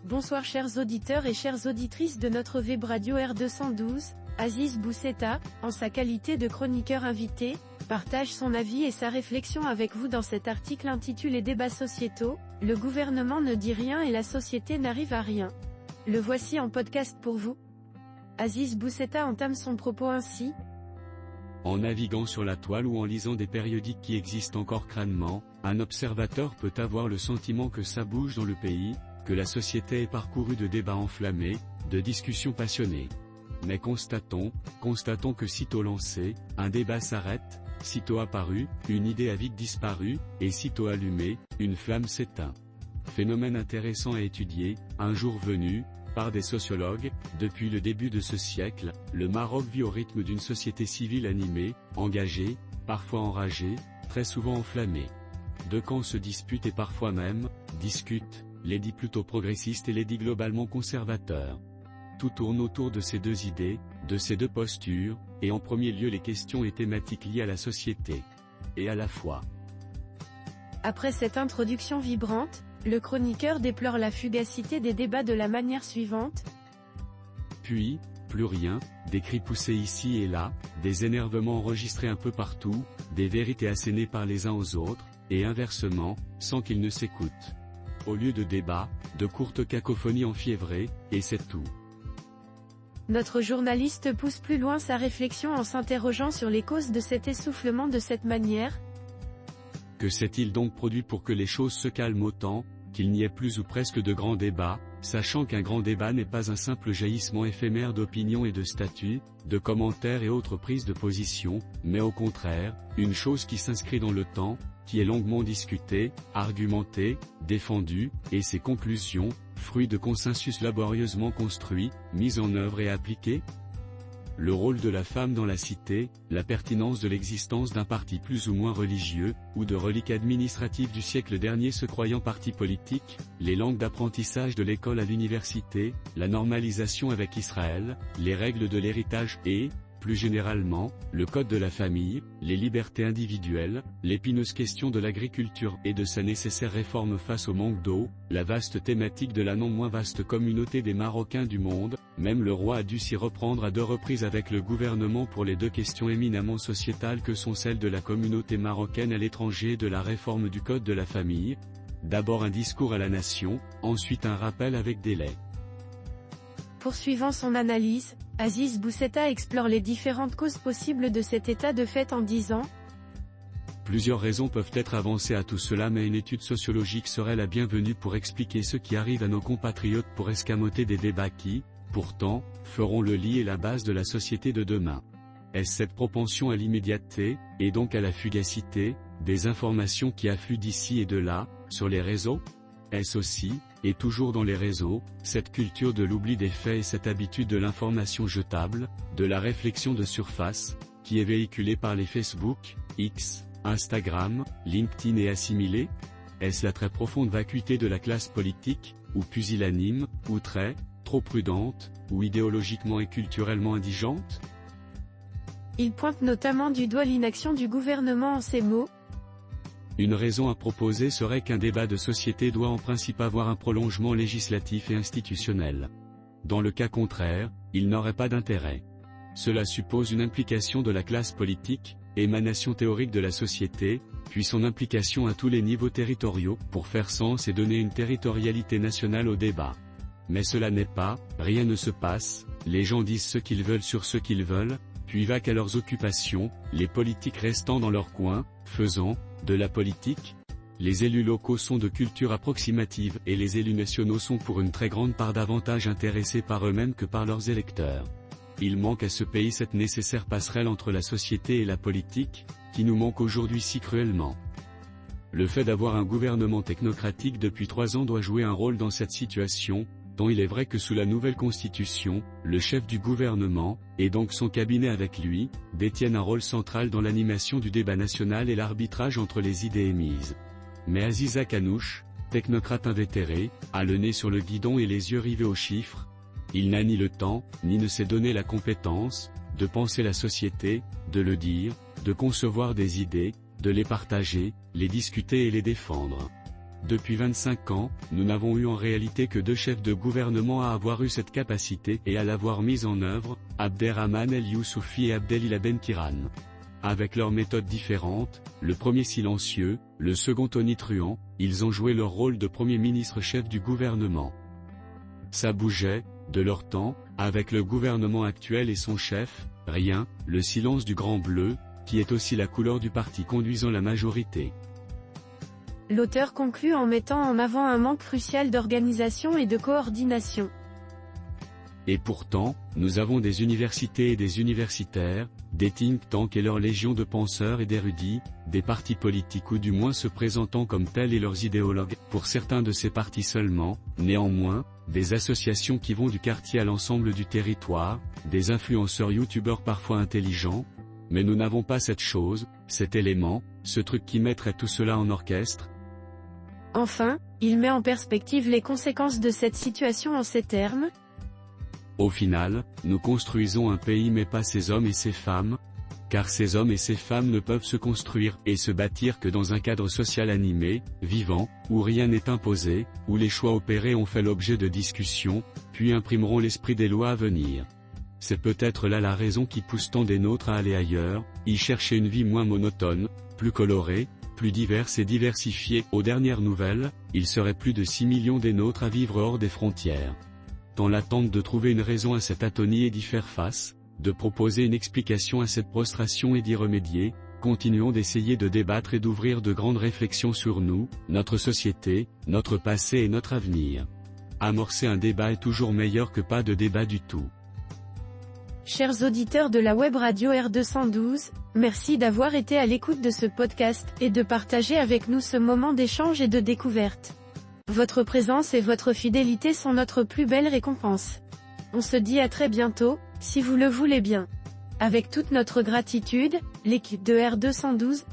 Bonsoir chers auditeurs et chères auditrices de notre web radio R212, Aziz Bousseta, en sa qualité de chroniqueur invité, partage son avis et sa réflexion avec vous dans cet article intitulé Débats sociétaux, le gouvernement ne dit rien et la société n'arrive à rien. Le voici en podcast pour vous. Aziz Bousseta entame son propos ainsi. En naviguant sur la toile ou en lisant des périodiques qui existent encore crânement, un observateur peut avoir le sentiment que ça bouge dans le pays, que la société est parcourue de débats enflammés, de discussions passionnées. Mais constatons que sitôt lancé, un débat s'arrête, sitôt apparu, une idée a vite disparu, et sitôt allumée, une flamme s'éteint. Phénomène intéressant à étudier, un jour venu, par des sociologues, depuis le début de ce siècle, le Maroc vit au rythme d'une société civile animée, engagée, parfois enragée, très souvent enflammée. Deux camps se disputent et parfois même, discutent, les dits plutôt progressistes et les dits globalement conservateurs. Tout tourne autour de ces deux idées, de ces deux postures, et en premier lieu les questions et thématiques liées à la société. Et à la foi. Après cette introduction vibrante, le chroniqueur déplore la fugacité des débats de la manière suivante. Puis, plus rien, des cris poussés ici et là, des énervements enregistrés un peu partout, des vérités assénées par les uns aux autres, et inversement, sans qu'ils ne s'écoutent. Au lieu de débats, de courtes cacophonies enfiévrées, et c'est tout. Notre journaliste pousse plus loin sa réflexion en s'interrogeant sur les causes de cet essoufflement de cette manière. Que s'est-il donc produit pour que les choses se calment autant, qu'il n'y ait plus ou presque de grands débats, sachant qu'un grand débat n'est pas un simple jaillissement éphémère d'opinions et de statuts, de commentaires et autres prises de position, mais au contraire, une chose qui s'inscrit dans le temps, qui est longuement discutée, argumentée, défendue, et ses conclusions, fruits de consensus laborieusement construits, mis en œuvre et appliqués. Le rôle de la femme dans la cité, la pertinence de l'existence d'un parti plus ou moins religieux, ou de relique administrative du siècle dernier se croyant parti politique, les langues d'apprentissage de l'école à l'université, la normalisation avec Israël, les règles de l'héritage et, plus généralement, le code de la famille, les libertés individuelles, l'épineuse question de l'agriculture et de sa nécessaire réforme face au manque d'eau, la vaste thématique de la non moins vaste communauté des Marocains du monde, même le roi a dû s'y reprendre à 2 reprises avec le gouvernement pour les 2 questions éminemment sociétales que sont celles de la communauté marocaine à l'étranger et de la réforme du code de la famille. D'abord un discours à la nation, ensuite un rappel avec délai. Poursuivant son analyse, Aziz Bousseta explore les différentes causes possibles de cet état de fait en disant. Plusieurs raisons peuvent être avancées à tout cela, mais une étude sociologique serait la bienvenue pour expliquer ce qui arrive à nos compatriotes pour escamoter des débats qui, pourtant, feront le lit et la base de la société de demain. Est-ce cette propension à l'immédiateté, et donc à la fugacité, des informations qui affluent d'ici et de là, sur les réseaux? Est-ce aussi, et toujours dans les réseaux, cette culture de l'oubli des faits et cette habitude de l'information jetable, de la réflexion de surface, qui est véhiculée par les Facebook, X, Instagram, LinkedIn et assimilée? Est-ce la très profonde vacuité de la classe politique, ou pusillanime, ou trop prudente, ou idéologiquement et culturellement indigente? Il pointe notamment du doigt l'inaction du gouvernement en ces mots. Une raison à proposer serait qu'un débat de société doit en principe avoir un prolongement législatif et institutionnel. Dans le cas contraire, il n'aurait pas d'intérêt. Cela suppose une implication de la classe politique, émanation théorique de la société, puis son implication à tous les niveaux territoriaux, pour faire sens et donner une territorialité nationale au débat. Mais cela n'est pas, rien ne se passe, les gens disent ce qu'ils veulent sur ce qu'ils veulent, puis vaquent à leurs occupations, les politiques restant dans leur coin, faisant de la politique. Les élus locaux sont de culture approximative et les élus nationaux sont pour une très grande part davantage intéressés par eux-mêmes que par leurs électeurs. Il manque à ce pays cette nécessaire passerelle entre la société et la politique, qui nous manque aujourd'hui si cruellement. Le fait d'avoir un gouvernement technocratique depuis 3 ans doit jouer un rôle dans cette situation, dont il est vrai que sous la nouvelle constitution, le chef du gouvernement, et donc son cabinet avec lui, détiennent un rôle central dans l'animation du débat national et l'arbitrage entre les idées émises. Mais Aziza Kanouche, technocrate invétéré, a le nez sur le guidon et les yeux rivés aux chiffres. Il n'a ni le temps, ni ne s'est donné la compétence, de penser la société, de le dire, de concevoir des idées, de les partager, les discuter et les défendre. Depuis 25 ans, nous n'avons eu en réalité que 2 chefs de gouvernement à avoir eu cette capacité et à l'avoir mise en œuvre, Abderrahmane El Youssoufi et Abdelilah Ben Kiran. Avec leurs méthodes différentes, le premier silencieux, le second tonitruant, ils ont joué leur rôle de premier ministre-chef du gouvernement. Ça bougeait, de leur temps, avec le gouvernement actuel et son chef, rien, le silence du Grand Bleu, qui est aussi la couleur du parti conduisant la majorité. L'auteur conclut en mettant en avant un manque crucial d'organisation et de coordination. Et pourtant, nous avons des universités et des universitaires, des think tanks et leurs légions de penseurs et d'érudits, des partis politiques ou du moins se présentant comme tels et leurs idéologues, pour certains de ces partis seulement, néanmoins, des associations qui vont du quartier à l'ensemble du territoire, des influenceurs youtubeurs parfois intelligents, mais nous n'avons pas cette chose, cet élément, ce truc qui mettrait tout cela en orchestre. Enfin, il met en perspective les conséquences de cette situation en ces termes. Au final, nous construisons un pays mais pas ses hommes et ses femmes, car ces hommes et ces femmes ne peuvent se construire et se bâtir que dans un cadre social animé, vivant, où rien n'est imposé, où les choix opérés ont fait l'objet de discussions, puis imprimeront l'esprit des lois à venir. C'est peut-être là la raison qui pousse tant des nôtres à aller ailleurs, y chercher une vie moins monotone, plus colorée, plus diverse et diversifiée. Aux dernières nouvelles, il serait plus de 6 millions des nôtres à vivre hors des frontières. Dans l'attente de trouver une raison à cette atonie et d'y faire face, de proposer une explication à cette prostration et d'y remédier, continuons d'essayer de débattre et d'ouvrir de grandes réflexions sur nous, notre société, notre passé et notre avenir. Amorcer un débat est toujours meilleur que pas de débat du tout. Chers auditeurs de la web radio R212, merci d'avoir été à l'écoute de ce podcast et de partager avec nous ce moment d'échange et de découverte. Votre présence et votre fidélité sont notre plus belle récompense. On se dit à très bientôt, si vous le voulez bien. Avec toute notre gratitude, l'équipe de R212